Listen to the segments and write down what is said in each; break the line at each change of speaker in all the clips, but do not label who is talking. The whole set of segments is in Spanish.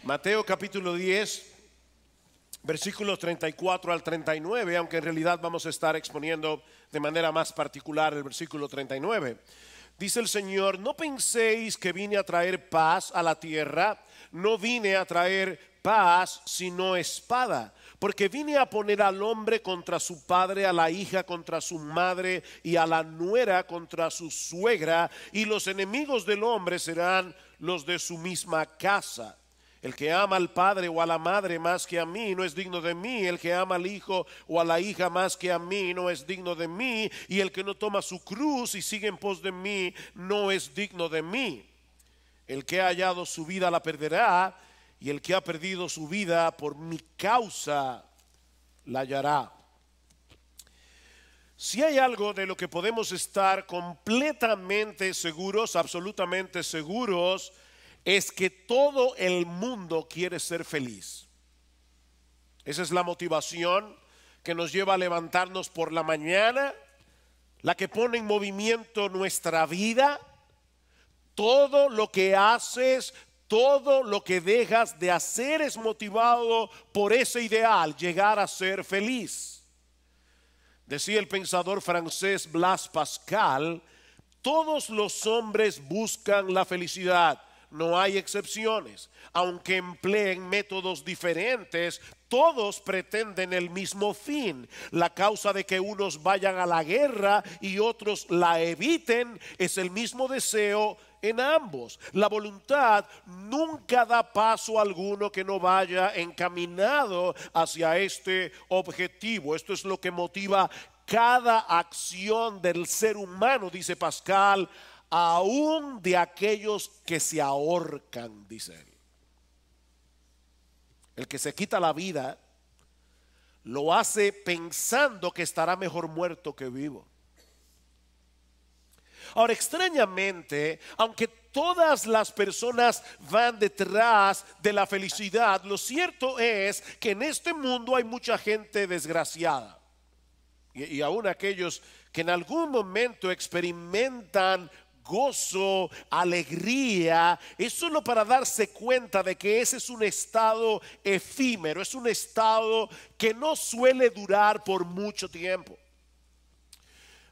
Mateo capítulo 10, versículos 34 al 39, aunque en realidad vamos a estar exponiendo de manera más particular el versículo 39. Dice el Señor: no penséis que vine a traer paz a la tierra, no vine a traer paz sino espada, porque vine a poner al hombre contra su padre, a la hija contra su madre y a la nuera contra su suegra, y los enemigos del hombre serán los de su misma casa. El que ama al padre o a la madre más que a mí no es digno de mí. El que ama al hijo o a la hija más que a mí no es digno de mí. Y el que no toma su cruz y sigue en pos de mí no es digno de mí. El que ha hallado su vida la perderá, y el que ha perdido su vida por mi causa la hallará. Si hay algo de lo que podemos estar completamente seguros, absolutamente seguros, es que todo el mundo quiere ser feliz. Esa es la motivación que nos lleva a levantarnos por la mañana, la que pone en movimiento nuestra vida. Todo lo que haces, todo lo que dejas de hacer es motivado por ese ideal, llegar a ser feliz. Decía el pensador francés Blaise Pascal: todos los hombres buscan la felicidad. No hay excepciones. Aunque empleen métodos diferentes, todos pretenden el mismo fin. La causa de que unos vayan a la guerra y otros la eviten es el mismo deseo en ambos. La voluntad nunca da paso alguno que no vaya encaminado hacia este objetivo. Esto es lo que motiva cada acción del ser humano, dice Pascal, aún de aquellos que se ahorcan, dice él. El que se quita la vida lo hace pensando que estará mejor muerto que vivo. Ahora, extrañamente, aunque todas las personas van detrás de la felicidad, lo cierto es que en este mundo hay mucha gente desgraciada. Y aún aquellos que en algún momento experimentan gozo, alegría, es solo para darse cuenta de que ese es un estado efímero, es un estado que no suele durar por mucho tiempo.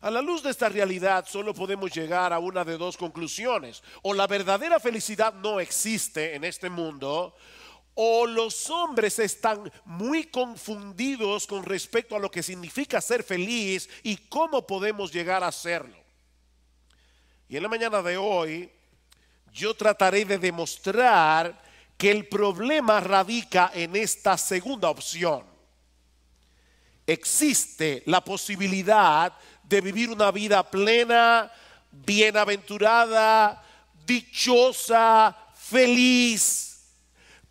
A la luz de esta realidad solo podemos llegar a una de dos conclusiones: o la verdadera felicidad no existe en este mundo, o los hombres están muy confundidos con respecto a lo que significa ser feliz y cómo podemos llegar a serlo. Y en la mañana de hoy yo trataré de demostrar que el problema radica en esta segunda opción. Existe la posibilidad de vivir una vida plena, bienaventurada, dichosa, feliz,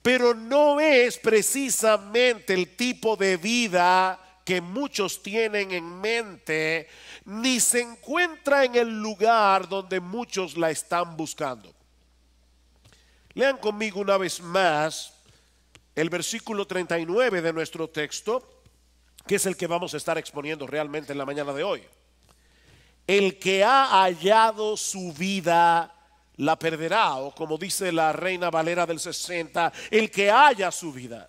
pero no es precisamente el tipo de vida que muchos tienen en mente, ni se encuentra en el lugar donde muchos la están buscando. Lean conmigo una vez más el versículo 39 de nuestro texto, que es el que vamos a estar exponiendo realmente en la mañana de hoy. El que ha hallado su vida la perderá, o como dice la Reina Valera del 60, el que halla su vida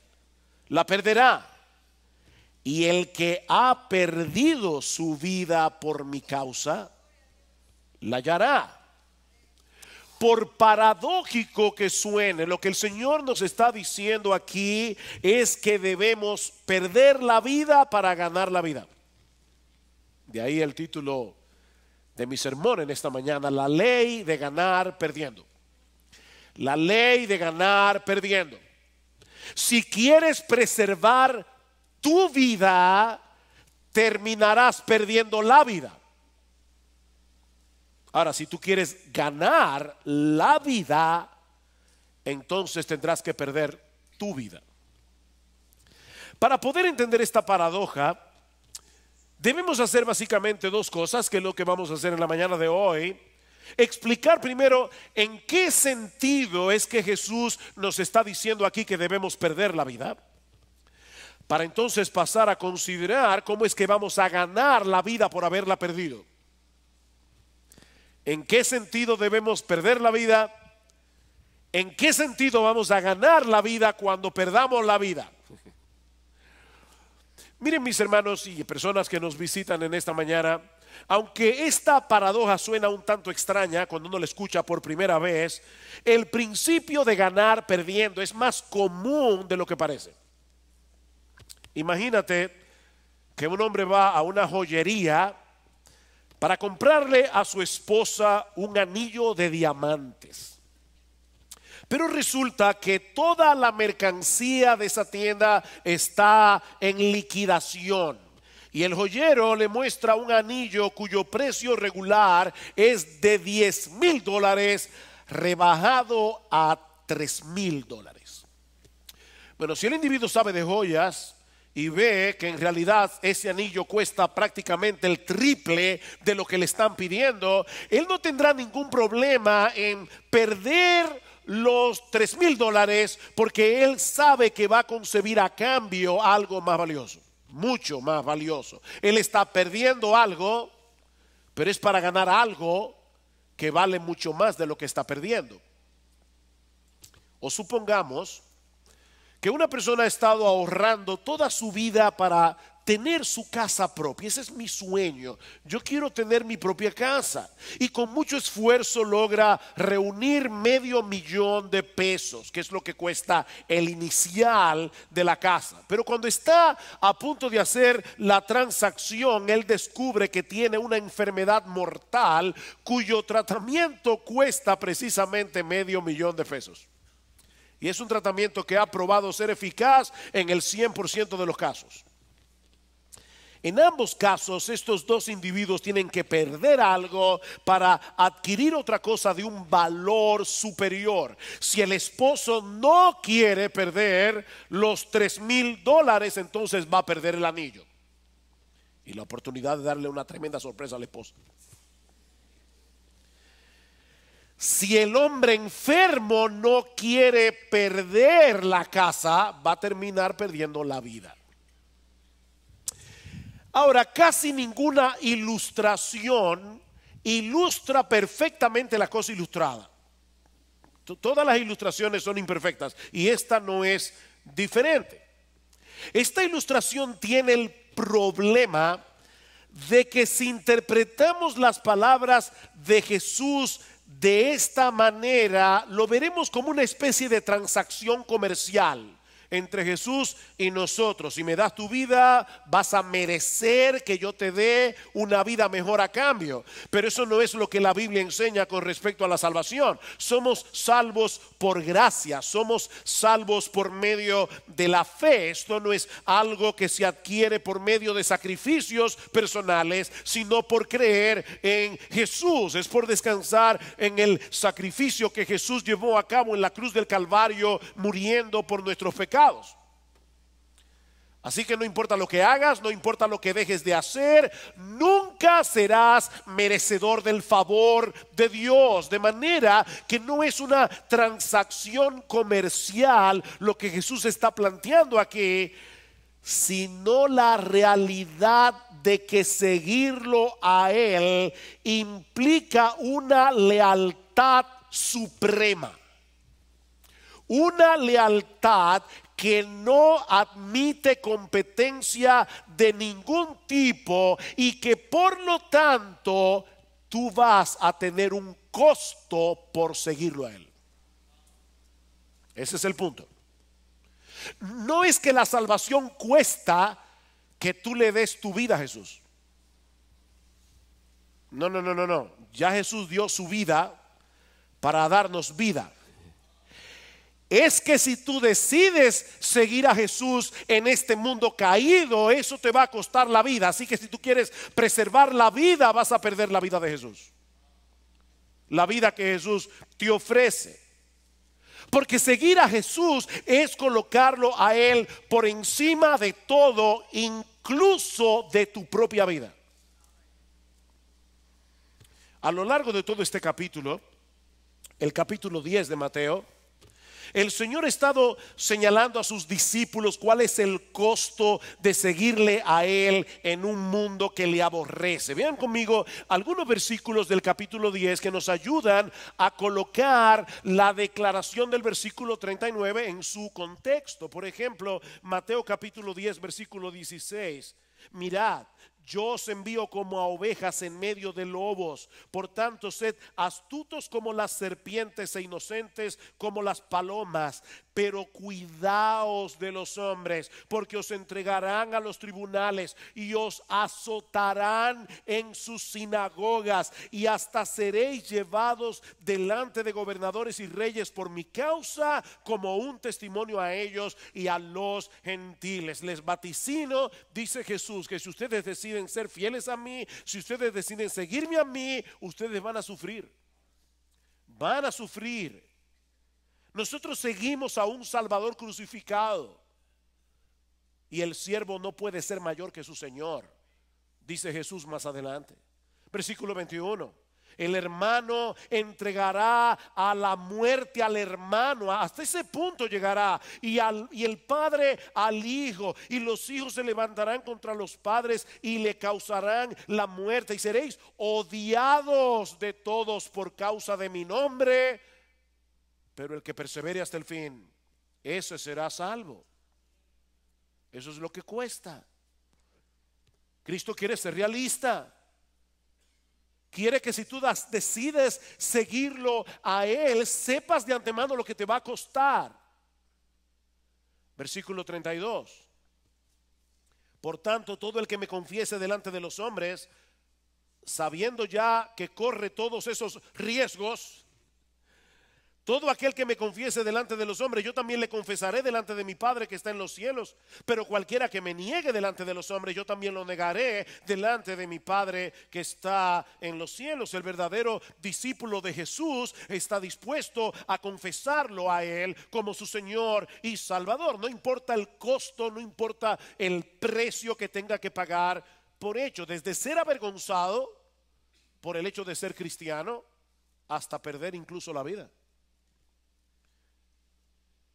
la perderá. Y el que ha perdido su vida por mi causa, la hallará. Por paradójico que suene, lo que el Señor nos está diciendo aquí es que debemos perder la vida para ganar la vida. De ahí el título de mi sermón en esta mañana: la ley de ganar perdiendo. La ley de ganar perdiendo. Si quieres preservar tu vida, terminarás perdiendo la vida. Ahora, si tú quieres ganar la vida, entonces tendrás que perder tu vida. Para poder entender esta paradoja, debemos hacer básicamente dos cosas, que es lo que vamos a hacer en la mañana de hoy. Explicar primero en qué sentido es que Jesús nos está diciendo aquí que debemos perder la vida, para entonces pasar a considerar cómo es que vamos a ganar la vida por haberla perdido. ¿En qué sentido debemos perder la vida? ¿En qué sentido vamos a ganar la vida cuando perdamos la vida? Miren, mis hermanos y personas que nos visitan en esta mañana, aunque esta paradoja suena un tanto extraña cuando uno la escucha por primera vez, el principio de ganar perdiendo es más común de lo que parece. Imagínate que un hombre va a una joyería para comprarle a su esposa un anillo de diamantes. Pero resulta que toda la mercancía de esa tienda está en liquidación. Y el joyero le muestra un anillo cuyo precio regular es de $10,000, rebajado a $3,000. Bueno, si el individuo sabe de joyas y ve que en realidad ese anillo cuesta prácticamente el triple de lo que le están pidiendo, él no tendrá ningún problema en perder los $3,000 porque él sabe que va a concebir a cambio algo más valioso, mucho más valioso. Él está perdiendo algo, pero es para ganar algo que vale mucho más de lo que está perdiendo. O supongamos que una persona ha estado ahorrando toda su vida para tener su casa propia. Ese es mi sueño. Yo quiero tener mi propia casa. Y con mucho esfuerzo logra reunir $500,000, que es lo que cuesta el inicial de la casa. Pero cuando está a punto de hacer la transacción, él descubre que tiene una enfermedad mortal cuyo tratamiento cuesta precisamente $500,000. Y es un tratamiento que ha probado ser eficaz en el 100% de los casos. En ambos casos, estos dos individuos tienen que perder algo para adquirir otra cosa de un valor superior. Si el esposo no quiere perder los $3,000, entonces va a perder el anillo y la oportunidad de darle una tremenda sorpresa a la esposa. Si el hombre enfermo no quiere perder la casa, va a terminar perdiendo la vida. Ahora, casi ninguna ilustración ilustra perfectamente la cosa ilustrada. Todas las ilustraciones son imperfectas y esta no es diferente. Esta ilustración tiene el problema de que si interpretamos las palabras de Jesús de esta manera, lo veremos como una especie de transacción comercial entre Jesús y nosotros. Si me das tu vida, vas a merecer que yo te dé una vida mejor a cambio. Pero eso no es lo que la Biblia enseña con respecto a la salvación. Somos salvos por gracia, somos salvos por medio de la fe. Esto no es algo que se adquiere por medio de sacrificios personales, sino por creer en Jesús. Es por descansar en el sacrificio que Jesús llevó a cabo en la cruz del Calvario, muriendo por nuestros pecados. Así que no importa lo que hagas, no importa lo que dejes de hacer, nunca serás merecedor del favor de Dios. De manera que no es una transacción comercial lo que Jesús está planteando aquí, sino la realidad de que seguirlo a Él implica una lealtad suprema. Una lealtad que no admite competencia de ningún tipo y que por lo tanto tú vas a tener un costo por seguirlo a Él. Ese es el punto. No es que la salvación cuesta que tú le des tu vida a Jesús. No. Ya Jesús dio su vida para darnos vida. Es que si tú decides seguir a Jesús en este mundo caído, eso te va a costar la vida. Así que si tú quieres preservar la vida, vas a perder la vida de Jesús. La vida que Jesús te ofrece. Porque seguir a Jesús es colocarlo a Él por encima de todo, incluso de tu propia vida. A lo largo de todo este capítulo, el capítulo 10 de Mateo, El Señor ha estado señalando a sus discípulos cuál es el costo de seguirle a Él en un mundo que le aborrece. Vean conmigo algunos versículos del capítulo 10 que nos ayudan a colocar la declaración del versículo 39 en su contexto. Por ejemplo, Mateo capítulo 10 versículo 16. Mirad, yo os envío como a ovejas en medio de lobos. Por tanto, sed astutos como las serpientes e inocentes como las palomas. Pero cuidaos de los hombres, porque os entregarán a los tribunales y os azotarán en sus sinagogas, y hasta seréis llevados delante de gobernadores y reyes por mi causa, como un testimonio a ellos y a los gentiles. Les vaticino, dice Jesús, que si ustedes deciden ser fieles a mí, si ustedes deciden seguirme a mí, ustedes van a sufrir. Van a sufrir. Nosotros seguimos a un Salvador crucificado, y el siervo no puede ser mayor que su Señor, dice Jesús más adelante. Versículo 21. El hermano entregará a la muerte al hermano, hasta ese punto llegará, y el padre al hijo, y los hijos se levantarán contra los padres y le causarán la muerte, y seréis odiados de todos por causa de mi nombre, pero el que persevere hasta el fin, ese será salvo. Eso es lo que cuesta. Cristo quiere ser realista. Quiere que si tú decides seguirlo a Él, sepas de antemano lo que te va a costar. Versículo 32. Por tanto, todo el que me confiese delante de los hombres, sabiendo ya que corre todos esos riesgos, todo aquel que me confiese delante de los hombres, yo también le confesaré delante de mi Padre que está en los cielos. Pero cualquiera que me niegue delante de los hombres, yo también lo negaré delante de mi Padre que está en los cielos. El verdadero discípulo de Jesús está dispuesto a confesarlo a Él como su Señor y Salvador. No importa el costo, no importa el precio que tenga que pagar por ello, desde ser avergonzado por el hecho de ser cristiano hasta perder incluso la vida.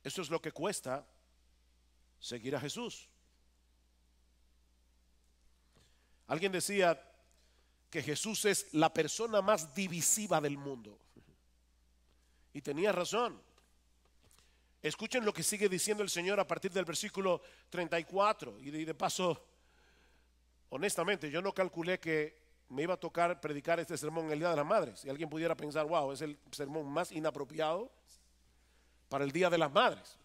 Eso es lo que cuesta seguir a Jesús. Alguien decía que Jesús es la persona más divisiva del mundo, y tenía razón. Escuchen lo que sigue diciendo el Señor a partir del versículo 34. Y de paso, honestamente, yo no calculé que me iba a tocar predicar este sermón el Día de las Madres. Si alguien pudiera pensar, wow, es el sermón más inapropiado para el Día de las Madres,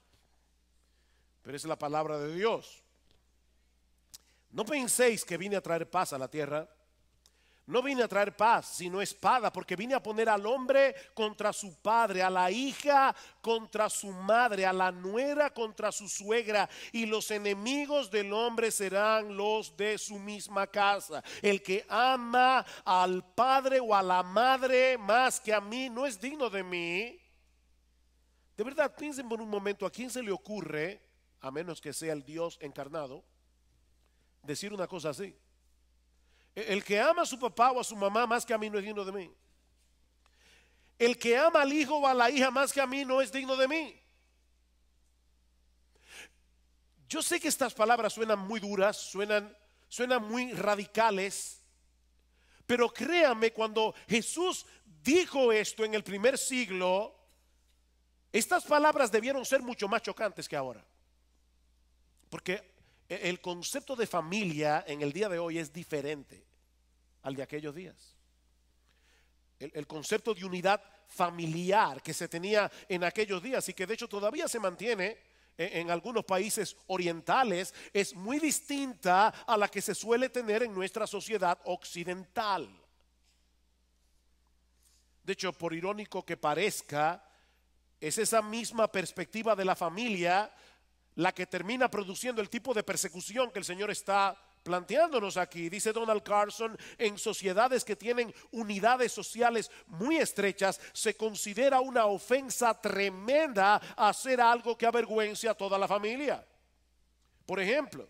pero es la palabra de Dios. No penséis que vine a traer paz a la tierra. No vine a traer paz, sino espada, porque vine a poner al hombre contra su padre, a la hija contra su madre, a la nuera contra su suegra, y los enemigos del hombre serán los de su misma casa. El que ama al padre o a la madre más que a mí no es digno de mí. De verdad, piensen por un momento, ¿a quién se le ocurre, a menos que sea el Dios encarnado, decir una cosa así? El que ama a su papá o a su mamá más que a mí no es digno de mí. El que ama al hijo o a la hija más que a mí no es digno de mí. Yo sé que estas palabras suenan muy duras, suenan muy radicales, pero créanme, cuando Jesús dijo esto en el primer siglo, estas palabras debieron ser mucho más chocantes que ahora, porque el concepto de familia en el día de hoy es diferente al de aquellos días. El concepto de unidad familiar que se tenía en aquellos días, y que de hecho todavía se mantiene en algunos países orientales, es muy distinta a la que se suele tener en nuestra sociedad occidental. De hecho, por irónico que parezca, es esa misma perspectiva de la familia la que termina produciendo el tipo de persecución que el Señor está planteándonos aquí. Dice Donald Carson: en sociedades que tienen unidades sociales muy estrechas, se considera una ofensa tremenda hacer algo que avergüence a toda la familia. Por ejemplo,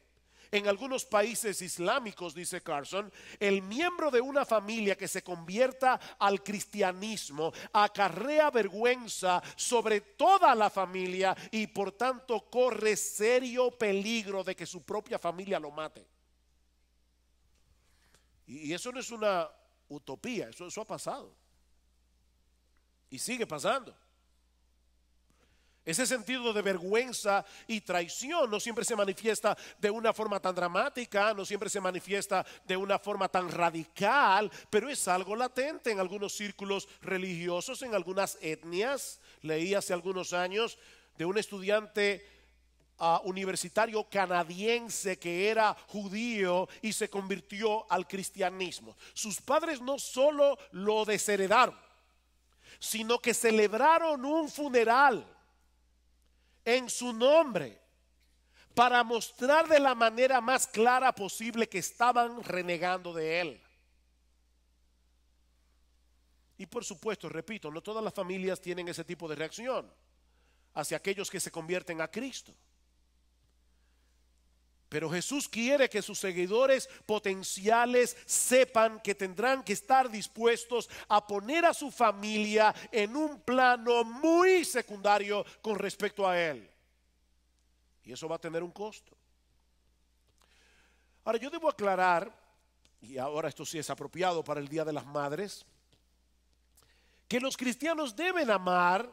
En algunos países islámicos, dice Carson, el miembro de una familia que se convierta al cristianismo acarrea vergüenza sobre toda la familia y por tanto corre serio peligro de que su propia familia lo mate. Y eso no es una utopía, eso ha pasado. Y sigue pasando. Ese sentido de vergüenza y traición no siempre se manifiesta de una forma tan dramática, no siempre se manifiesta de una forma tan radical, pero es algo latente en algunos círculos religiosos, en algunas etnias. Leí hace algunos años de un estudiante universitario canadiense que era judío y se convirtió al cristianismo. Sus padres no solo lo desheredaron, sino que celebraron un funeral en su nombre para mostrar de la manera más clara posible que estaban renegando de él. Y por supuesto, repito, no todas las familias tienen ese tipo de reacción hacia aquellos que se convierten a Cristo. Pero Jesús quiere que sus seguidores potenciales sepan que tendrán que estar dispuestos a poner a su familia en un plano muy secundario con respecto a Él. Y eso va a tener un costo. Ahora yo debo aclarar, y ahora esto sí es apropiado para el Día de las Madres, que los cristianos deben amar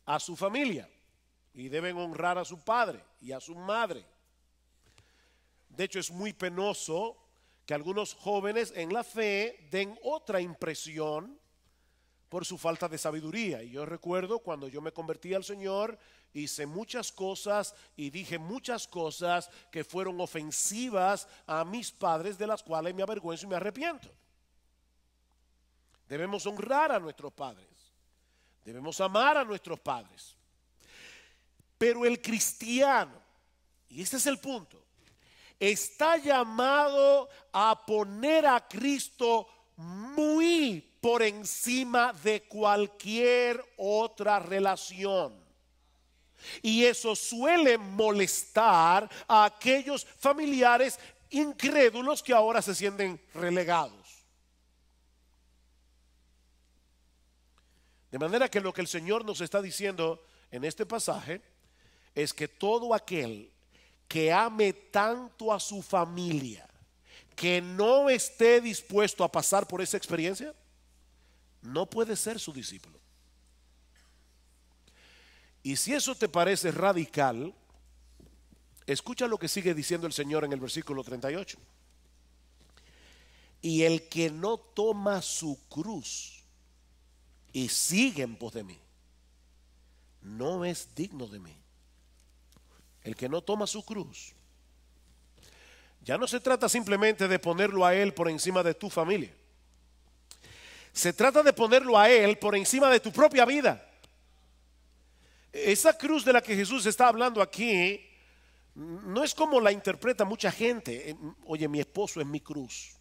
a su familia y deben honrar a su padre y a su madre. De hecho, es muy penoso que algunos jóvenes en la fe den otra impresión por su falta de sabiduría. Y yo recuerdo cuando yo me convertí al Señor, hice muchas cosas y dije muchas cosas que fueron ofensivas a mis padres, de las cuales me avergüenzo y me arrepiento. Debemos honrar a nuestros padres, debemos amar a nuestros padres. Pero el cristiano, y este es el punto, está llamado a poner a Cristo muy por encima de cualquier otra relación. Y eso suele molestar a aquellos familiares incrédulos que ahora se sienten relegados. De manera que lo que el Señor nos está diciendo en este pasaje es que todo aquel que ame tanto a su familia, que no esté dispuesto a pasar por esa experiencia, no puede ser su discípulo. Y si eso te parece radical, escucha lo que sigue diciendo el Señor en el versículo 38. Y el que no toma su cruz y sigue en pos de mí, no es digno de mí. El que no toma su cruz. Ya no se trata simplemente de ponerlo a Él por encima de tu familia. Se trata de ponerlo a Él por encima de tu propia vida. Esa cruz de la que Jesús está hablando aquí no es como la interpreta mucha gente. Oye, mi esposo es mi cruz.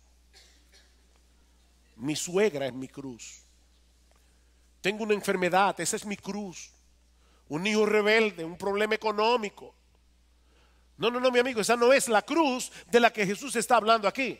Mi suegra es mi cruz. Tengo una enfermedad, esa es mi cruz. Un hijo rebelde, un problema económico. No, mi amigo, esa no es la cruz de la que Jesús está hablando aquí.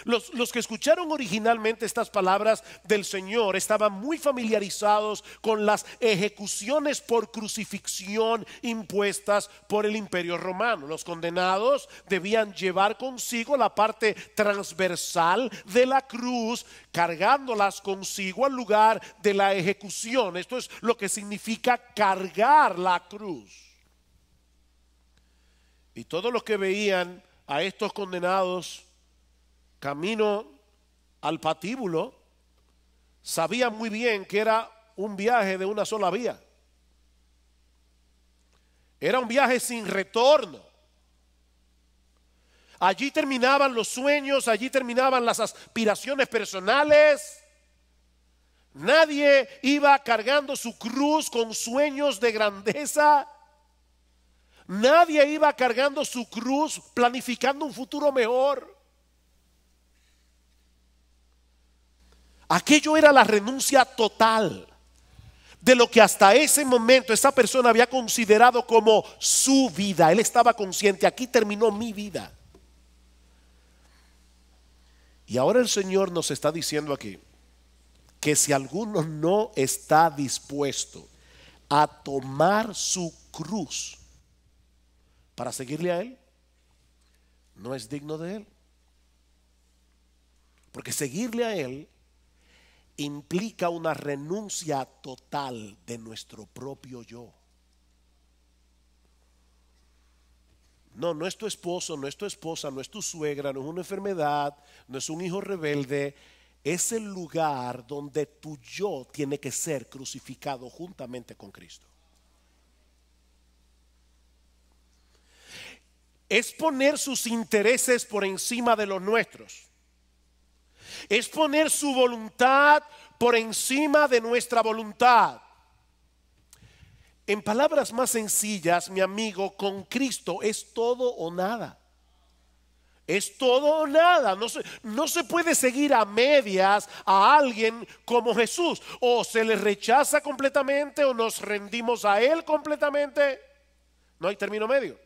Los que escucharon originalmente estas palabras del Señor estaban muy familiarizados con las ejecuciones por crucifixión impuestas por el Imperio Romano. Los condenados debían llevar consigo la parte transversal de la cruz, cargándolas consigo al lugar de la ejecución. Esto es lo que significa cargar la cruz. Y todos los que veían a estos condenados camino al patíbulo sabían muy bien que era un viaje de una sola vía. Era un viaje sin retorno. Allí terminaban los sueños, allí terminaban las aspiraciones personales. Nadie iba cargando su cruz con sueños de grandeza. Nadie iba cargando su cruz planificando un futuro mejor. Aquello era la renuncia total de lo que hasta ese momento esa persona había considerado como su vida. Él estaba consciente, aquí terminó mi vida. Y ahora el Señor nos está diciendo aquí que si alguno no está dispuesto a tomar su cruz para seguirle a Él, no es digno de Él. Porque seguirle a Él implica una renuncia total de nuestro propio yo. No, no es tu esposo, no es tu esposa, no es tu suegra, no es una enfermedad, no es un hijo rebelde. Es el lugar donde tu yo tiene que ser crucificado juntamente con Cristo. Es poner sus intereses por encima de los nuestros. Es poner su voluntad por encima de nuestra voluntad. En palabras más sencillas, mi amigo, con Cristo es todo o nada. Es todo o nada. No se puede seguir a medias a alguien como Jesús. O se le rechaza completamente o nos rendimos a Él completamente. No hay término medio.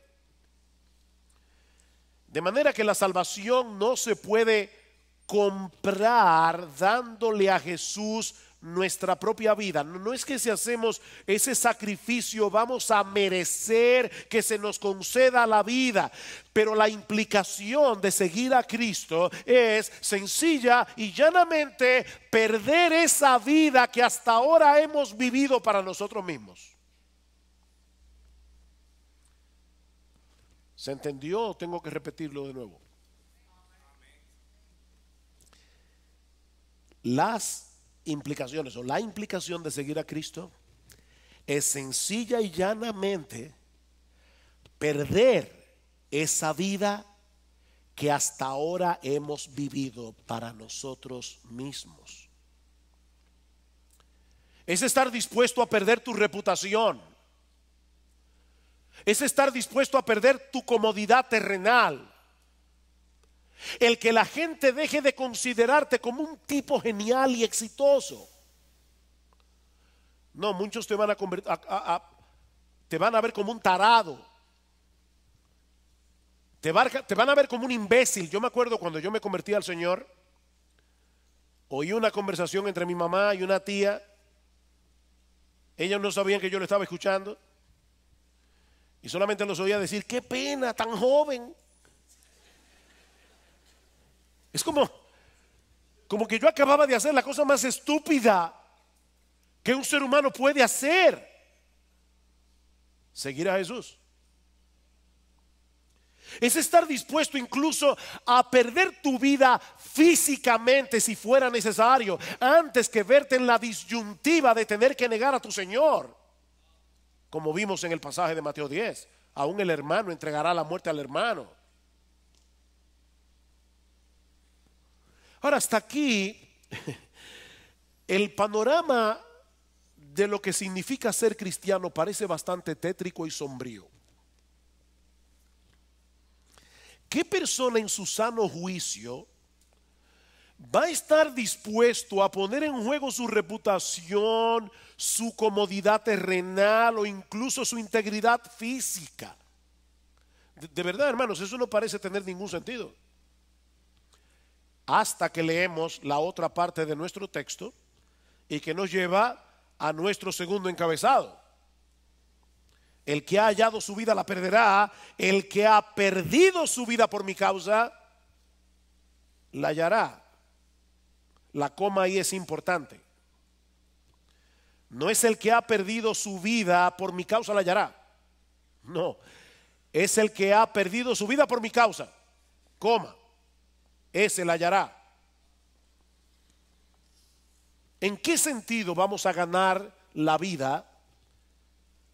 De manera que la salvación no se puede comprar dándole a Jesús nuestra propia vida. No es que si hacemos ese sacrificio vamos a merecer que se nos conceda la vida, pero la implicación de seguir a Cristo es sencilla y llanamente perder esa vida que hasta ahora hemos vivido para nosotros mismos. ¿Se entendió o tengo que repetirlo de nuevo? Las implicaciones o la implicación de seguir a Cristo es sencilla y llanamente perder esa vida que hasta ahora hemos vivido para nosotros mismos. Es estar dispuesto a perder tu reputación. Es estar dispuesto a perder tu comodidad terrenal. El que la gente deje de considerarte como un tipo genial y exitoso. No, muchos te van te van a ver como un tarado. Te van a ver como un imbécil. Yo me acuerdo cuando yo me convertí al Señor, oí una conversación entre mi mamá y una tía. Ellas no sabían que yo lo estaba escuchando y solamente los oía decir: qué pena, tan joven. Es como que yo acababa de hacer la cosa más estúpida que un ser humano puede hacer: seguir a Jesús. Es estar dispuesto incluso a perder tu vida físicamente si fuera necesario, antes que verte en la disyuntiva de tener que negar a tu Señor. Como vimos en el pasaje de Mateo 10, aún el hermano entregará la muerte al hermano. Ahora, hasta aquí el panorama de lo que significa ser cristiano parece bastante tétrico y sombrío. ¿Qué persona en su sano juicio va a estar dispuesto a poner en juego su reputación, su comodidad terrenal o incluso su integridad física? De verdad, hermanos, eso no parece tener ningún sentido. Hasta que leemos la otra parte de nuestro texto y que nos lleva a nuestro segundo encabezado. El que ha hallado su vida la perderá, el que ha perdido su vida por mi causa la hallará. La coma ahí es importante. No es el que ha perdido su vida por mi causa la hallará. No, es el que ha perdido su vida por mi causa, coma, ese la hallará. ¿En qué sentido vamos a ganar la vida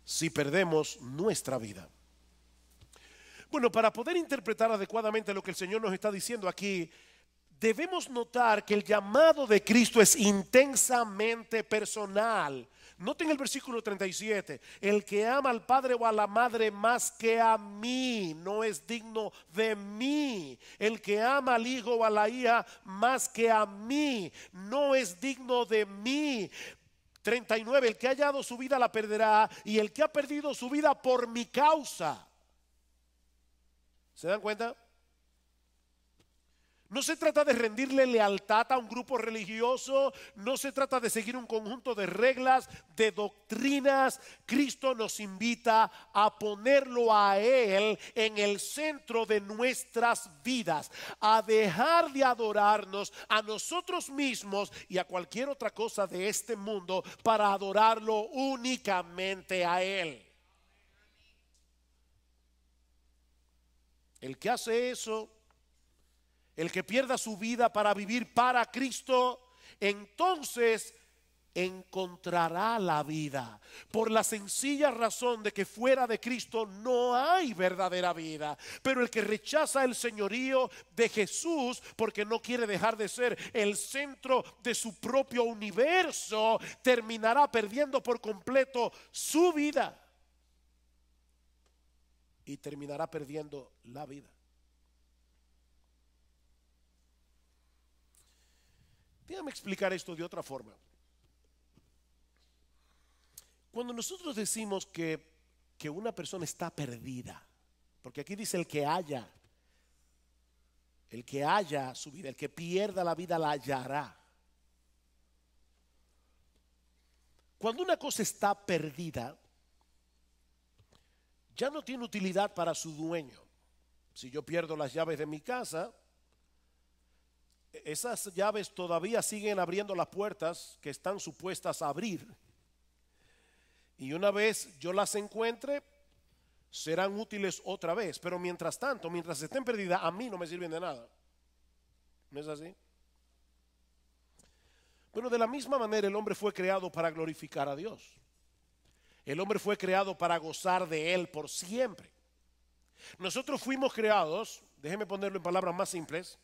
si perdemos nuestra vida? Bueno, para poder interpretar adecuadamente lo que el Señor nos está diciendo aquí, debemos notar que el llamado de Cristo es intensamente personal. Noten el versículo 37: el que ama al padre o a la madre más que a mí no es digno de mí. El que ama al hijo o a la hija más que a mí no es digno de mí. 39, el que ha hallado su vida la perderá, y el que ha perdido su vida por mi causa. ¿Se dan cuenta? No se trata de rendirle lealtad a un grupo religioso, no se trata de seguir un conjunto de reglas, de doctrinas. Cristo nos invita a ponerlo a Él en el centro de nuestras vidas, a dejar de adorarnos a nosotros mismos y a cualquier otra cosa de este mundo para adorarlo únicamente a Él. El que hace eso, el que pierda su vida para vivir para Cristo, entonces encontrará la vida, por la sencilla razón de que fuera de Cristo no hay verdadera vida. Pero el que rechaza el señorío de Jesús porque no quiere dejar de ser el centro de su propio universo, terminará perdiendo por completo su vida y terminará perdiendo la vida. Déjame explicar esto de otra forma. Cuando nosotros decimos que una persona está perdida, porque aquí dice el que haya su vida, el que pierda la vida la hallará. Cuando una cosa está perdida, ya no tiene utilidad para su dueño. Si yo pierdo las llaves de mi casa, esas llaves todavía siguen abriendo las puertas que están supuestas a abrir. Y una vez yo las encuentre, serán útiles otra vez. Pero mientras tanto, mientras estén perdidas, a mí no me sirven de nada. ¿No es así? Bueno, de la misma manera el hombre fue creado para glorificar a Dios. El hombre fue creado para gozar de Él por siempre. Nosotros fuimos creados, déjeme ponerlo en palabras más simples,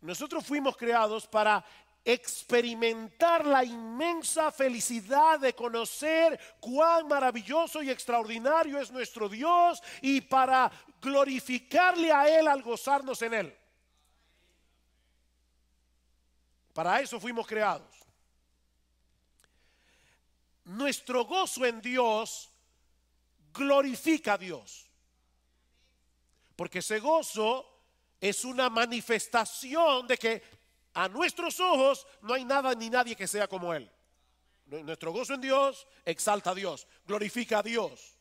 nosotros fuimos creados para experimentar la inmensa felicidad de conocer cuán maravilloso y extraordinario es nuestro Dios y para glorificarle a Él al gozarnos en Él. Para eso fuimos creados. Nuestro gozo en Dios glorifica a Dios, porque ese gozo es una manifestación de que a nuestros ojos no hay nada ni nadie que sea como Él. Nuestro gozo en Dios exalta a Dios, glorifica a Dios.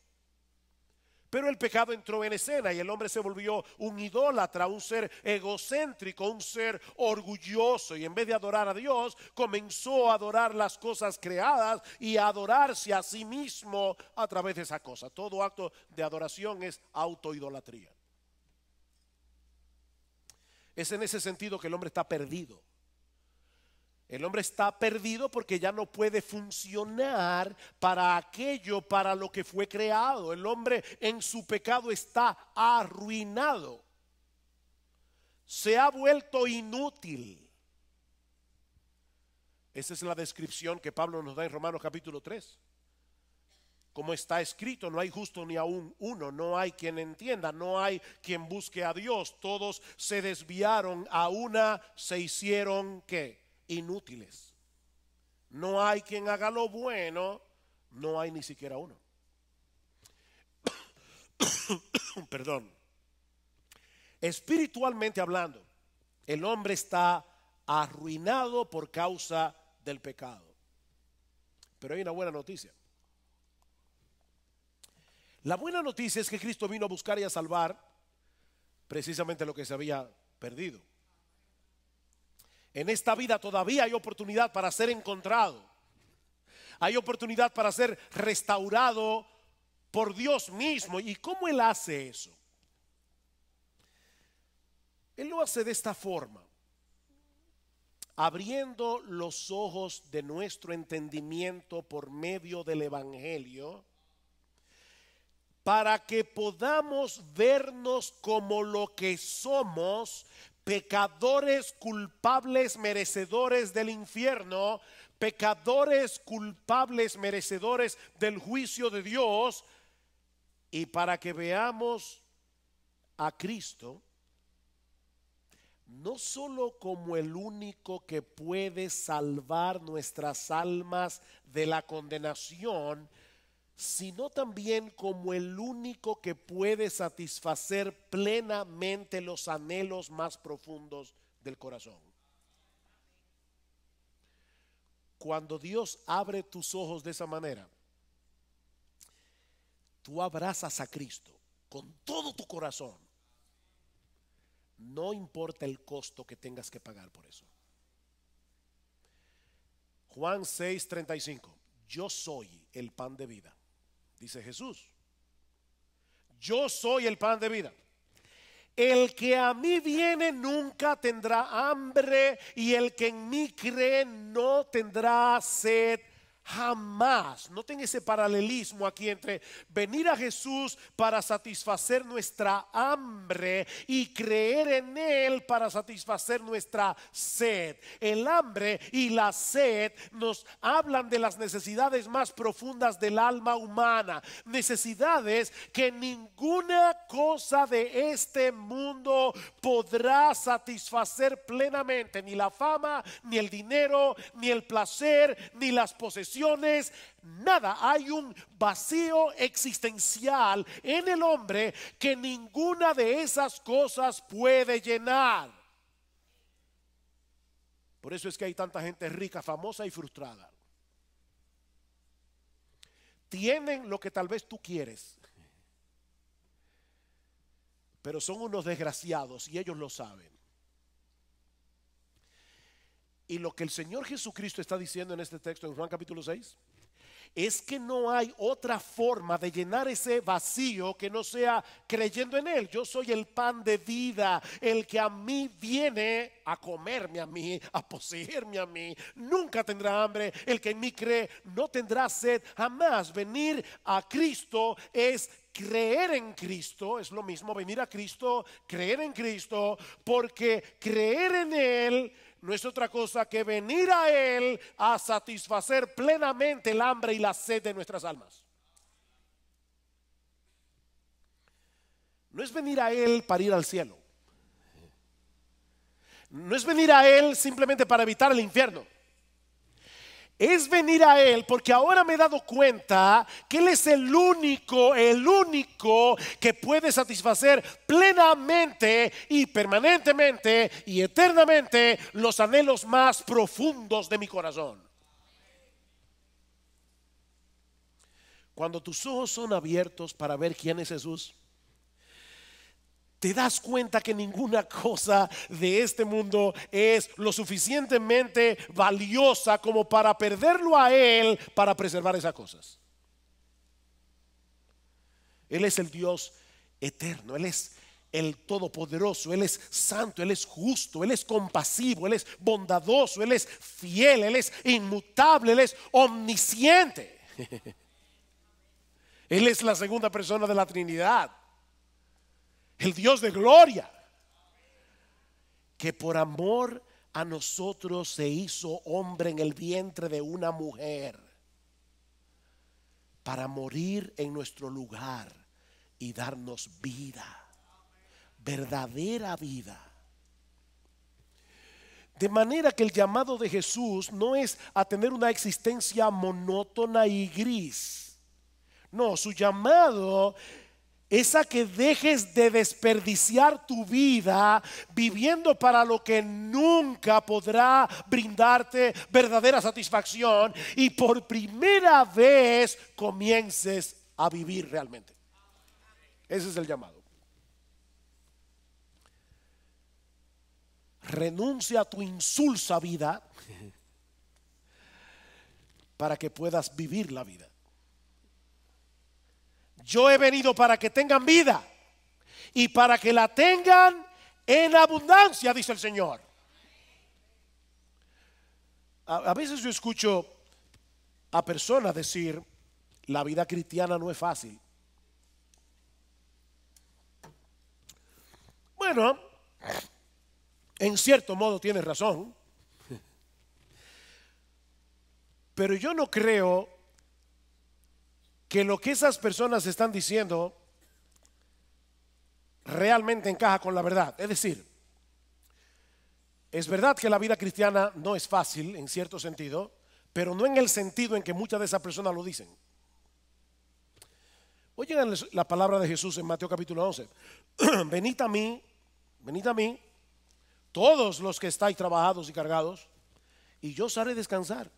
Pero el pecado entró en escena y el hombre se volvió un idólatra, un ser egocéntrico, un ser orgulloso. Y en vez de adorar a Dios, comenzó a adorar las cosas creadas y a adorarse a sí mismo a través de esa cosa. Todo acto de adoración es autoidolatría. Es en ese sentido que el hombre está perdido. El hombre está perdido porque ya no puede funcionar para aquello para lo que fue creado. El hombre en su pecado está arruinado. Se ha vuelto inútil. Esa es la descripción que Pablo nos da en Romanos capítulo 3. Como está escrito, no hay justo ni aún uno, no hay quien entienda, no hay quien busque a Dios. Todos se desviaron, a una se hicieron ¿qué? Inútiles. No hay quien haga lo bueno, no hay ni siquiera uno. Perdón. Espiritualmente hablando, el hombre está arruinado por causa del pecado. Pero hay una buena noticia. La buena noticia es que Cristo vino a buscar y a salvar precisamente lo que se había perdido. En esta vida todavía hay oportunidad para ser encontrado. Hay oportunidad para ser restaurado por Dios mismo. ¿Y cómo Él hace eso? Él lo hace de esta forma: abriendo los ojos de nuestro entendimiento por medio del Evangelio, para que podamos vernos como lo que somos, pecadores culpables merecedores del infierno, pecadores culpables merecedores del juicio de Dios, y para que veamos a Cristo no solo como el único que puede salvar nuestras almas de la condenación, sino también como el único que puede satisfacer plenamente los anhelos más profundos del corazón. Cuando Dios abre tus ojos de esa manera, tú abrazas a Cristo con todo tu corazón. No importa el costo que tengas que pagar por eso. Juan 6:35. Yo soy el pan de vida, dice Jesús. Yo soy el pan de vida. El que a mí viene nunca tendrá hambre, y el que en mí cree no tendrá sed jamás. Noten ese paralelismo aquí entre venir a Jesús para satisfacer nuestra hambre y creer en Él para satisfacer nuestra sed. El hambre y la sed nos hablan de las necesidades más profundas del alma humana, necesidades que ninguna cosa de este mundo podrá satisfacer plenamente, ni la fama, ni el dinero, ni el placer, ni las posesiones. Nada. Hay un vacío existencial en el hombre que ninguna de esas cosas puede llenar. Por eso es que hay tanta gente rica, famosa y frustrada. Tienen lo que tal vez tú quieres, pero son unos desgraciados y ellos lo saben. Y lo que el Señor Jesucristo está diciendo en este texto en Juan capítulo 6 es que no hay otra forma de llenar ese vacío que no sea creyendo en Él. Yo soy el pan de vida. El que a mí viene a comerme a mí, a poseerme a mí, nunca tendrá hambre. El que en mí cree no tendrá sed jamás. Venir a Cristo es creer en Cristo. Es lo mismo venir a Cristo, creer en Cristo, porque creer en Él no es otra cosa que venir a Él a satisfacer plenamente el hambre y la sed de nuestras almas. No es venir a Él para ir al cielo. No es venir a Él simplemente para evitar el infierno. Es venir a Él porque ahora me he dado cuenta que Él es el único que puede satisfacer plenamente y permanentemente y eternamente los anhelos más profundos de mi corazón. Cuando tus ojos son abiertos para ver quién es Jesús, te das cuenta que ninguna cosa de este mundo es lo suficientemente valiosa como para perderlo a Él para preservar esas cosas. Él es el Dios eterno, Él es el todopoderoso, Él es santo, Él es justo, Él es compasivo, Él es bondadoso, Él es fiel, Él es inmutable, Él es omnisciente. Él es la segunda persona de la Trinidad, el Dios de gloria, que por amor a nosotros se hizo hombre en el vientre de una mujer para morir en nuestro lugar y darnos vida, verdadera vida. De manera que el llamado de Jesús no es a tener una existencia monótona y gris. No, su llamado es a que dejes de desperdiciar tu vida viviendo para lo que nunca podrá brindarte verdadera satisfacción, y por primera vez comiences a vivir realmente. Ese es el llamado. Renuncia a tu insulsa vida para que puedas vivir la vida. Yo he venido para que tengan vida y para que la tengan en abundancia, dice el Señor. A veces yo escucho a personas decir: la vida cristiana no es fácil. Bueno, en cierto modo tienes razón, pero yo no creo que lo que esas personas están diciendo realmente encaja con la verdad. Es decir, Es verdad que la vida cristiana no es fácil en cierto sentido, pero no en el sentido en que muchas de esas personas lo dicen. Oigan la palabra de Jesús en Mateo capítulo 11. Venid a mí, todos los que estáis trabajados y cargados, y yo os haré descansar.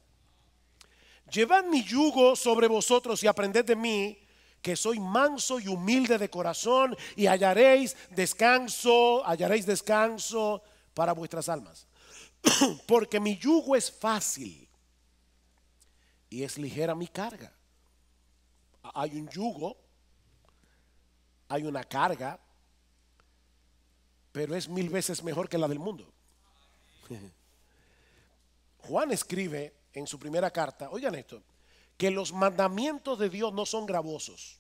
Llevad mi yugo sobre vosotros y aprended de mí, que soy manso y humilde de corazón, y hallaréis descanso para vuestras almas. Porque mi yugo es fácil y es ligera mi carga. Hay un yugo, hay una carga, pero es 1000 veces mejor que la del mundo. Juan escribe en su primera carta, oigan esto, que los mandamientos de Dios no son gravosos.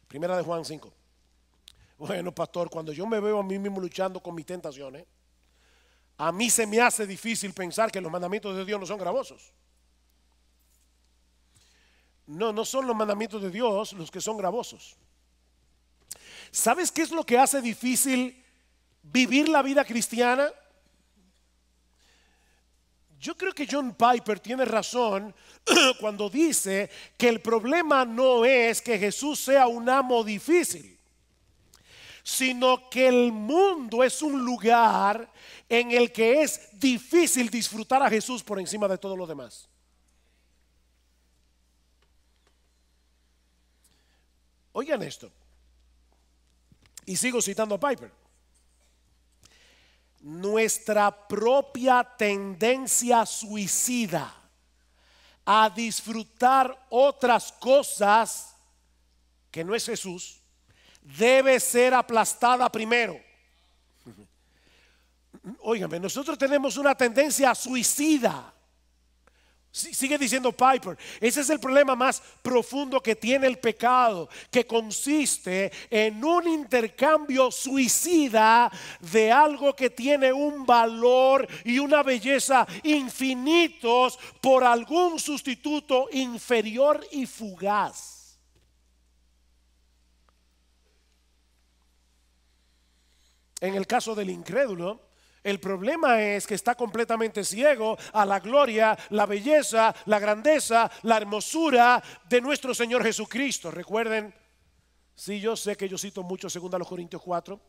Primera de Juan 5. Bueno, pastor, cuando yo me veo a mí mismo luchando con mis tentaciones, a mí se me hace difícil pensar que los mandamientos de Dios no son gravosos. No, no son los mandamientos de Dios los que son gravosos. ¿Sabes qué es lo que hace difícil vivir la vida cristiana? Yo creo que John Piper tiene razón cuando dice que el problema no es que Jesús sea un amo difícil, sino que el mundo es un lugar en el que es difícil disfrutar a Jesús por encima de todo lo demás. Oigan esto, y sigo citando a Piper. Nuestra propia tendencia suicida a disfrutar otras cosas que no es Jesús debe ser aplastada primero. Óigame, nosotros tenemos una tendencia suicida. Sigue diciendo Piper, ese es el problema más profundo que tiene el pecado, que consiste en un intercambio suicida de algo que tiene un valor y una belleza infinitos por algún sustituto inferior y fugaz. En el caso del incrédulo, el problema es que está completamente ciego a la gloria, la belleza, la grandeza, la hermosura de nuestro Señor Jesucristo. Recuerden, sí, yo sé que yo cito mucho 2 Corintios 4,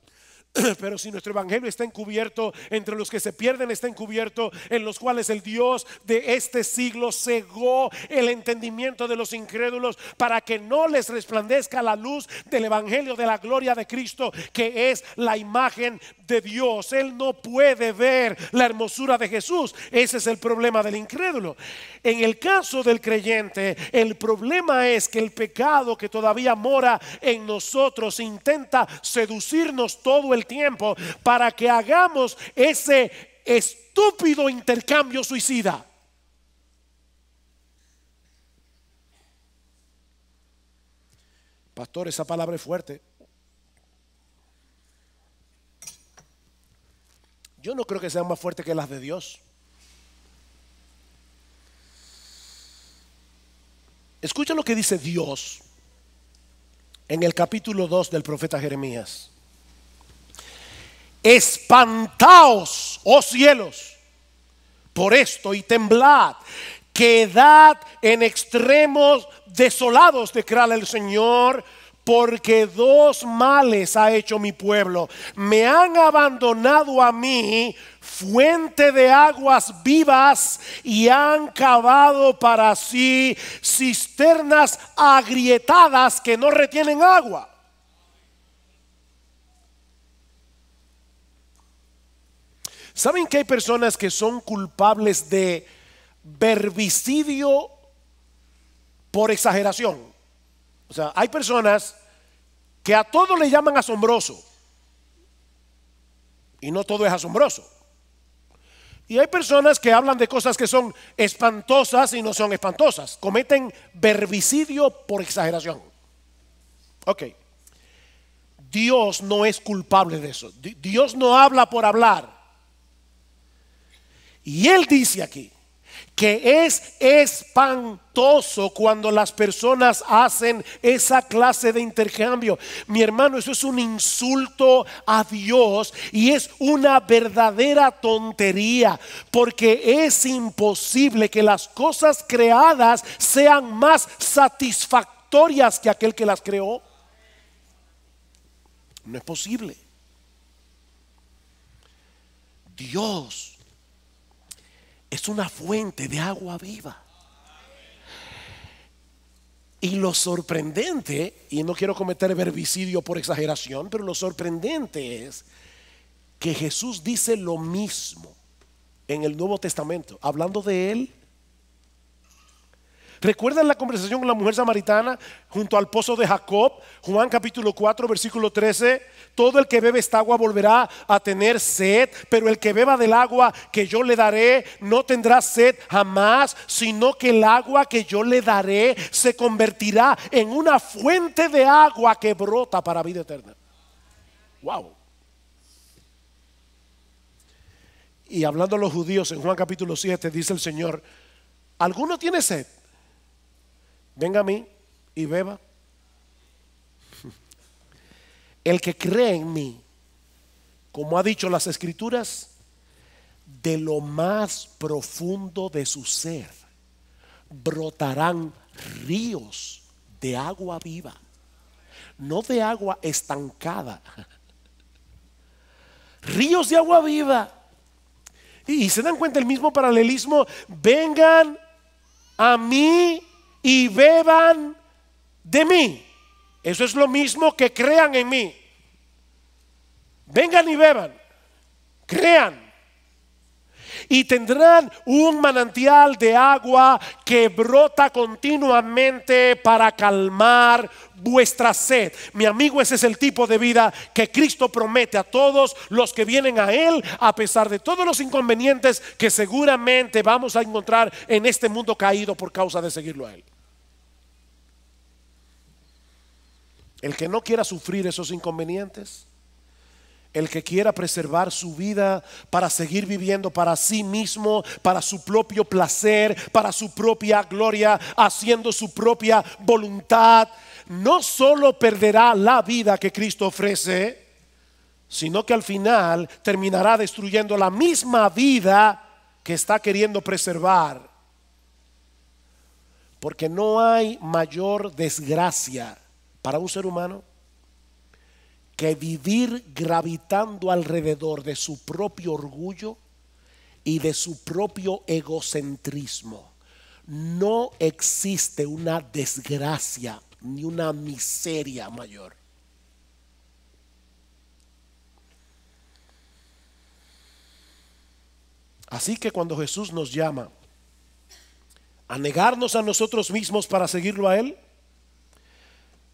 pero si nuestro evangelio está encubierto, entre los que se pierden está encubierto, en los cuales el Dios de este siglo cegó el entendimiento de los incrédulos para que no les resplandezca la luz del evangelio de la gloria de Cristo, que es la imagen de Dios. Él no puede ver la hermosura de Jesús. Ese es el problema del incrédulo. En el caso del creyente, el problema es que el pecado que todavía mora en nosotros intenta seducirnos todo el tiempo para que hagamos ese estúpido intercambio suicida. Pastor, esa palabra es fuerte. Yo no creo que sean más fuertes que las de Dios. Escucha lo que dice Dios en el capítulo 2 del profeta Jeremías. Espantaos, oh cielos, por esto y temblad, quedad en extremos desolados, declara el Señor, porque 2 males ha hecho mi pueblo. Me han abandonado a mí, fuente de aguas vivas, y han cavado para sí cisternas agrietadas que no retienen agua. ¿Saben que hay personas que son culpables de verbicidio por exageración? O sea, hay personas que a todo le llaman asombroso y no todo es asombroso. Y hay personas que hablan de cosas que son espantosas y no son espantosas. Cometen verbicidio por exageración. Ok. Dios no es culpable de eso. Dios no habla por hablar. Y Él dice aquí que es espantoso cuando las personas hacen esa clase de intercambio. Mi hermano, eso es un insulto a Dios y es una verdadera tontería, porque es imposible que las cosas creadas sean más satisfactorias que aquel que las creó. No es posible. Dios es una fuente de agua viva. Y lo sorprendente, y no quiero cometer verbicidio por exageración, pero lo sorprendente es que Jesús dice lo mismo en el Nuevo Testamento, hablando de Él. ¿Recuerdan la conversación con la mujer samaritana junto al pozo de Jacob? Juan capítulo 4 versículo 13. Todo el que bebe esta agua volverá a tener sed, pero el que beba del agua que yo le daré no tendrá sed jamás, sino que el agua que yo le daré se convertirá en una fuente de agua que brota para vida eterna. Wow. Y hablando a los judíos en Juan capítulo 7 dice el Señor: ¿alguno tiene sed? Venga a mí y beba. El que cree en mí, como ha dicho las Escrituras, de lo más profundo de su ser brotarán ríos de agua viva, no de agua estancada, ríos de agua viva. Y se dan cuenta el mismo paralelismo: vengan a mí y beban de mí. Eso es lo mismo que crean en mí. Vengan y beban, crean, y tendrán un manantial de agua que brota continuamente para calmar vuestra sed. Mi amigo, ese es el tipo de vida que Cristo promete a todos los que vienen a Él, a pesar de todos los inconvenientes que seguramente vamos a encontrar en este mundo caído por causa de seguirlo a Él. El que no quiera sufrir esos inconvenientes, el que quiera preservar su vida para seguir viviendo para sí mismo, para su propio placer, para su propia gloria, haciendo su propia voluntad, no solo perderá la vida que Cristo ofrece, sino que al final terminará destruyendo la misma vida que está queriendo preservar. Porque no hay mayor desgracia para un ser humano que vivir gravitando alrededor de su propio orgullo y de su propio egocentrismo. No existe una desgracia ni una miseria mayor. Así que cuando Jesús nos llama a negarnos a nosotros mismos para seguirlo a Él,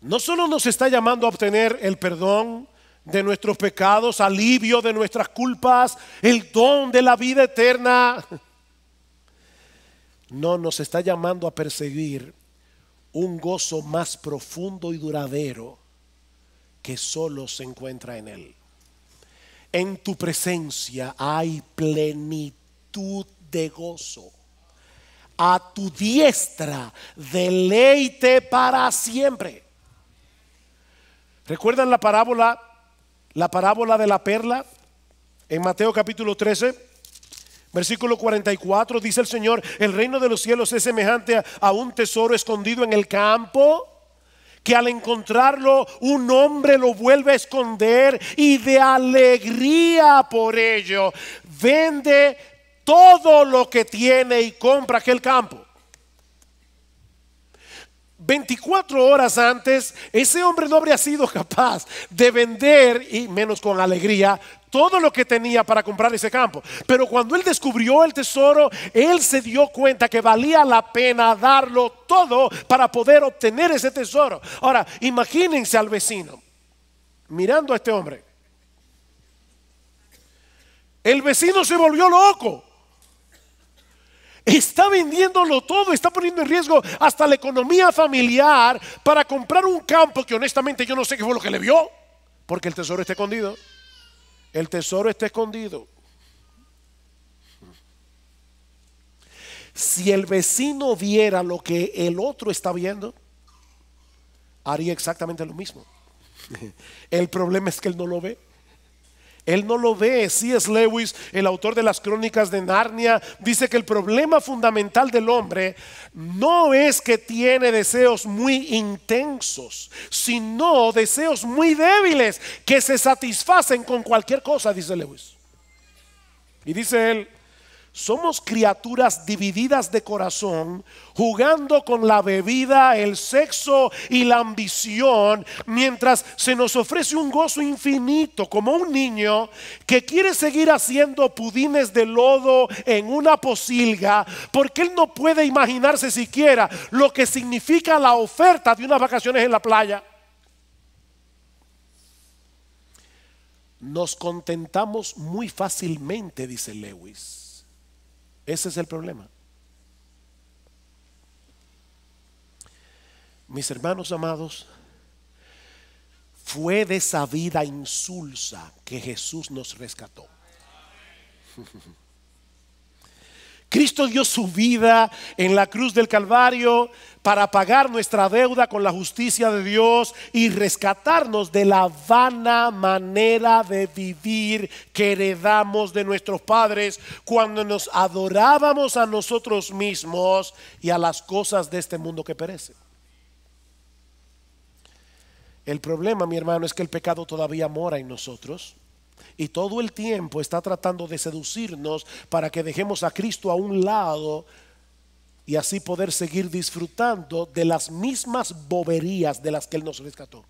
no solo nos está llamando a obtener el perdón de nuestros pecados, alivio de nuestras culpas, el don de la vida eterna. No, nos está llamando a perseguir un gozo más profundo y duradero que solo se encuentra en Él. En tu presencia hay plenitud de gozo. A tu diestra deleite para siempre. ¿Recuerdan la parábola de la perla? En Mateo capítulo 13, versículo 44, dice el Señor: el reino de los cielos es semejante a un tesoro escondido en el campo, que al encontrarlo un hombre lo vuelve a esconder y de alegría por ello vende todo lo que tiene y compra aquel campo. 24 horas antes, ese hombre no habría sido capaz de vender, y menos con alegría, todo lo que tenía para comprar ese campo. Pero cuando él descubrió el tesoro, él se dio cuenta que valía la pena darlo todo para poder obtener ese tesoro. Ahora, imagínense al vecino mirando a este hombre. El vecino se volvió loco. Está vendiéndolo todo, está poniendo en riesgo hasta la economía familiar para comprar un campo que honestamente yo no sé qué fue lo que le vio, porque el tesoro está escondido. El tesoro está escondido. Si el vecino viera lo que el otro está viendo, haría exactamente lo mismo. El problema es que él no lo ve. Él no lo ve. C.S. Lewis, el autor de las Crónicas de Narnia, dice que el problema fundamental del hombre no es que tiene deseos muy intensos, sino deseos muy débiles que se satisfacen con cualquier cosa, dice Lewis. Y dice él: somos criaturas divididas de corazón, jugando con la bebida, el sexo y la ambición, mientras se nos ofrece un gozo infinito, como un niño que quiere seguir haciendo pudines de lodo en una pocilga, porque él no puede imaginarse siquiera lo que significa la oferta de unas vacaciones en la playa. Nos contentamos muy fácilmente, dice Lewis. Ese es el problema. Mis hermanos amados, fue de esa vida insulsa que Jesús nos rescató. Cristo dio su vida en la cruz del Calvario para pagar nuestra deuda con la justicia de Dios y rescatarnos de la vana manera de vivir que heredamos de nuestros padres cuando nos adorábamos a nosotros mismos y a las cosas de este mundo que perecen. El problema, mi hermano, es que el pecado todavía mora en nosotros. Y todo el tiempo está tratando de seducirnos para que dejemos a Cristo a un lado y así poder seguir disfrutando de las mismas boberías de las que Él nos rescató.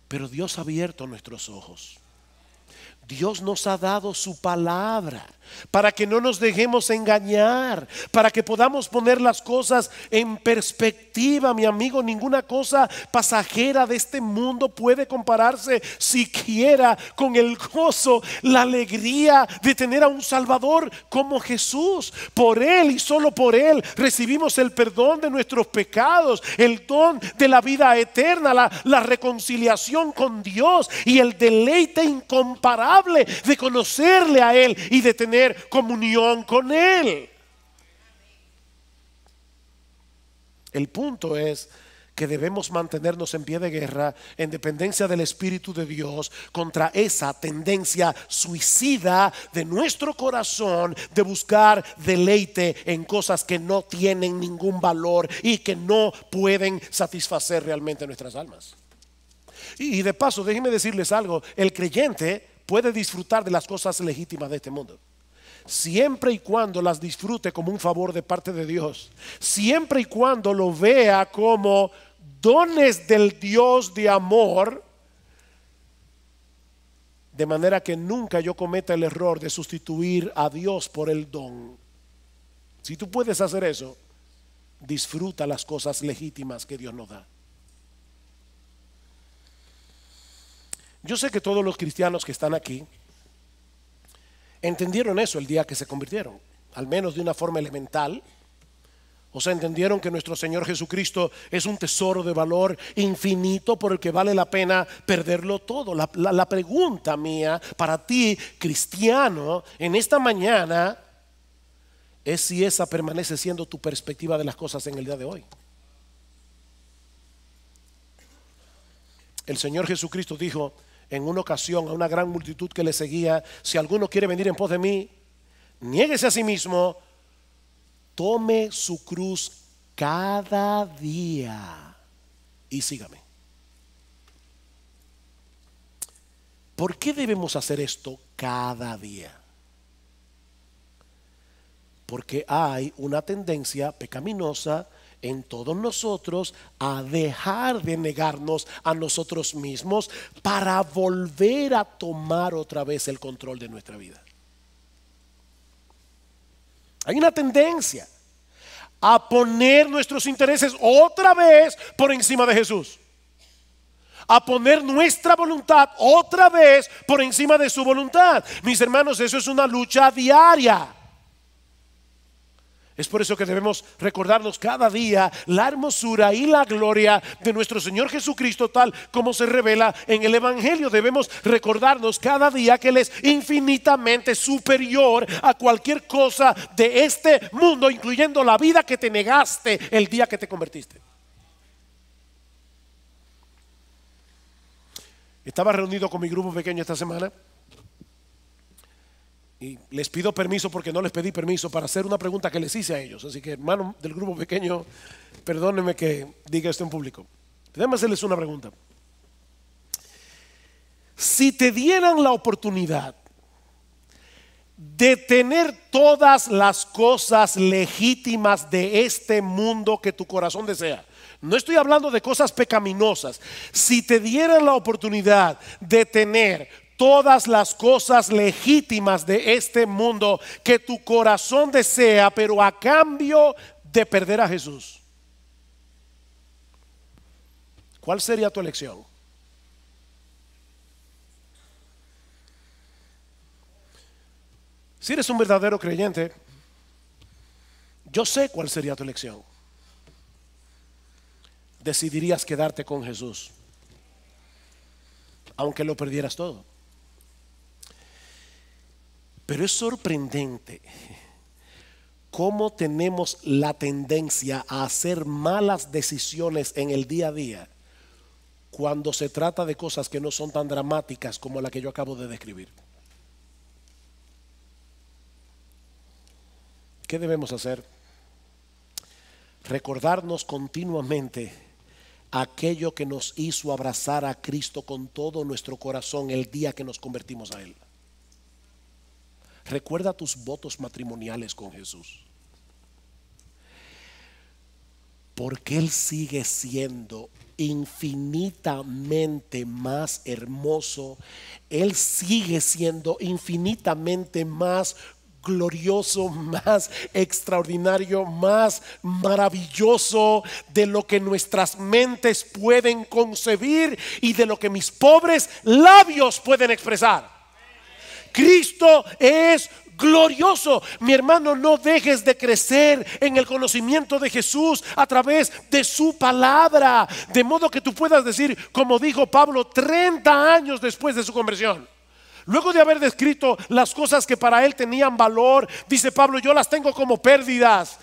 Pero Dios ha abierto nuestros ojos. Dios nos ha dado su palabra para que no nos dejemos engañar, para que podamos poner las cosas en perspectiva, mi amigo. Ninguna cosa pasajera de este mundo puede compararse siquiera con el gozo, la alegría de tener a un Salvador como Jesús. Por Él y solo por Él recibimos el perdón de nuestros pecados, el don de la vida eterna, la reconciliación con Dios y el deleite incomparable de conocerle a Él y de tener comunión con Él. El punto es que debemos mantenernos en pie de guerra en dependencia del Espíritu de Dios contra esa tendencia suicida de nuestro corazón de buscar deleite en cosas que no tienen ningún valor y que no pueden satisfacer realmente nuestras almas. Y de paso, déjenme decirles algo: el creyente puede disfrutar de las cosas legítimas de este mundo, siempre y cuando las disfrute como un favor de parte de Dios, siempre y cuando lo vea como dones del Dios de amor, de manera que nunca yo cometa el error de sustituir a Dios por el don. Si tú puedes hacer eso, disfruta las cosas legítimas que Dios nos da. Yo sé que todos los cristianos que están aquí entendieron eso el día que se convirtieron, al menos de una forma elemental. O sea, entendieron que nuestro Señor Jesucristo es un tesoro de valor infinito por el que vale la pena perderlo todo. La pregunta mía para ti, cristiano, en esta mañana es si esa permanece siendo tu perspectiva de las cosas en el día de hoy. El Señor Jesucristo dijo en una ocasión a una gran multitud que le seguía: si alguno quiere venir en pos de mí, niéguese a sí mismo, tome su cruz cada día y sígame. ¿Por qué debemos hacer esto cada día? Porque hay una tendencia pecaminosa en todos nosotros a dejar de negarnos a nosotros mismos para volver a tomar otra vez el control de nuestra vida. Hay una tendencia a poner nuestros intereses otra vez por encima de Jesús, a poner nuestra voluntad otra vez por encima de su voluntad. Mis hermanos, eso es una lucha diaria. Es por eso que debemos recordarnos cada día la hermosura y la gloria de nuestro Señor Jesucristo, tal como se revela en el Evangelio. Debemos recordarnos cada día que Él es infinitamente superior a cualquier cosa de este mundo, incluyendo la vida que te negaste el día que te convertiste. Estaba reunido con mi grupo pequeño esta semana y les pido permiso porque no les pedí permiso para hacer una pregunta que les hice a ellos. Así que, hermano del grupo pequeño, perdónenme que diga esto en público. Déjame hacerles una pregunta. Si te dieran la oportunidad de tener todas las cosas legítimas de este mundo que tu corazón desea, no estoy hablando de cosas pecaminosas, si te dieran la oportunidad de tener todas las cosas legítimas de este mundo que tu corazón desea, pero a cambio de perder a Jesús, ¿cuál sería tu elección? Si eres un verdadero creyente, yo sé cuál sería tu elección. Decidirías quedarte con Jesús, aunque lo perdieras todo. Pero es sorprendente cómo tenemos la tendencia a hacer malas decisiones en el día a día cuando se trata de cosas que no son tan dramáticas como la que yo acabo de describir. ¿Qué debemos hacer? Recordarnos continuamente aquello que nos hizo abrazar a Cristo con todo nuestro corazón el día que nos convertimos a Él. Recuerda tus votos matrimoniales con Jesús, porque Él sigue siendo infinitamente más hermoso. Él sigue siendo infinitamente más glorioso, más extraordinario, más maravilloso de lo que nuestras mentes pueden concebir y de lo que mis pobres labios pueden expresar. Cristo es glorioso. Mi hermano, no dejes de crecer en el conocimiento de Jesús a través de su palabra, de modo que tú puedas decir, como dijo Pablo 30 años después de su conversión, luego de haber descrito las cosas que para él tenían valor, dice Pablo, yo las tengo como pérdidas.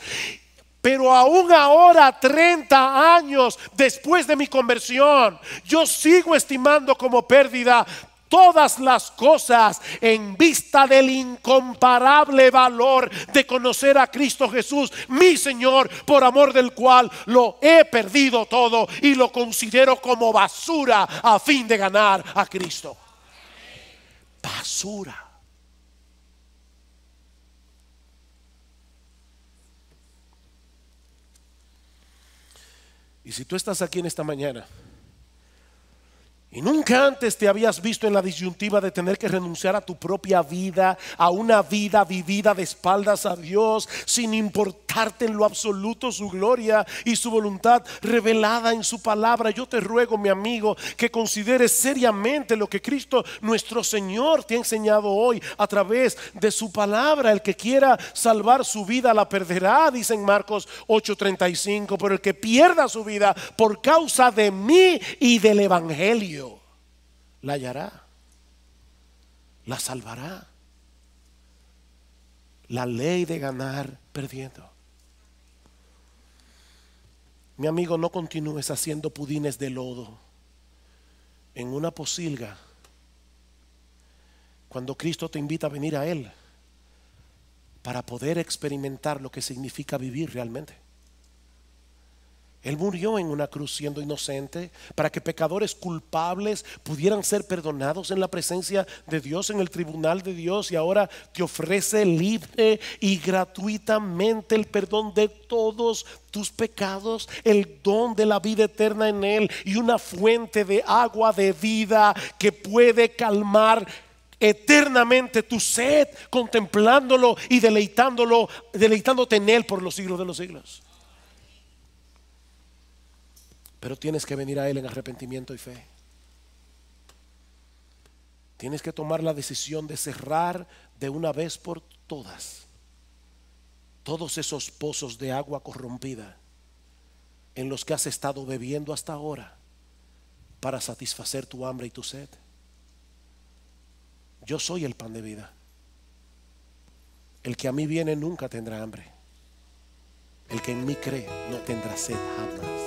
Pero aún ahora, 30 años después de mi conversión, yo sigo estimando como pérdida todas las cosas en vista del incomparable valor de conocer a Cristo Jesús, mi Señor, por amor del cual lo he perdido todo y lo considero como basura a fin de ganar a Cristo. Basura. Y si tú estás aquí en esta mañana y nunca antes te habías visto en la disyuntiva de tener que renunciar a tu propia vida, a una vida vivida de espaldas a Dios, sin importarte en lo absoluto su gloria y su voluntad revelada en su palabra, yo te ruego, mi amigo, que consideres seriamente lo que Cristo nuestro Señor te ha enseñado hoy a través de su palabra. El que quiera salvar su vida la perderá, dice en Marcos 8:35, pero el que pierda su vida por causa de mí y del Evangelio la hallará, la salvará. La ley de ganar perdiendo. Mi amigo, no continúes haciendo pudines de lodo en una pocilga cuando Cristo te invita a venir a Él para poder experimentar lo que significa vivir realmente. Él murió en una cruz siendo inocente para que pecadores culpables pudieran ser perdonados en la presencia de Dios, en el tribunal de Dios, y ahora te ofrece libre y gratuitamente el perdón de todos tus pecados, el don de la vida eterna en Él y una fuente de agua de vida que puede calmar eternamente tu sed, contemplándolo y deleitándote en Él por los siglos de los siglos. Pero tienes que venir a Él en arrepentimiento y fe. Tienes que tomar la decisión de cerrar de una vez por todas todos esos pozos de agua corrompida en los que has estado bebiendo hasta ahora para satisfacer tu hambre y tu sed. Yo soy el pan de vida. El que a mí viene nunca tendrá hambre. El que en mí cree no tendrá sed jamás.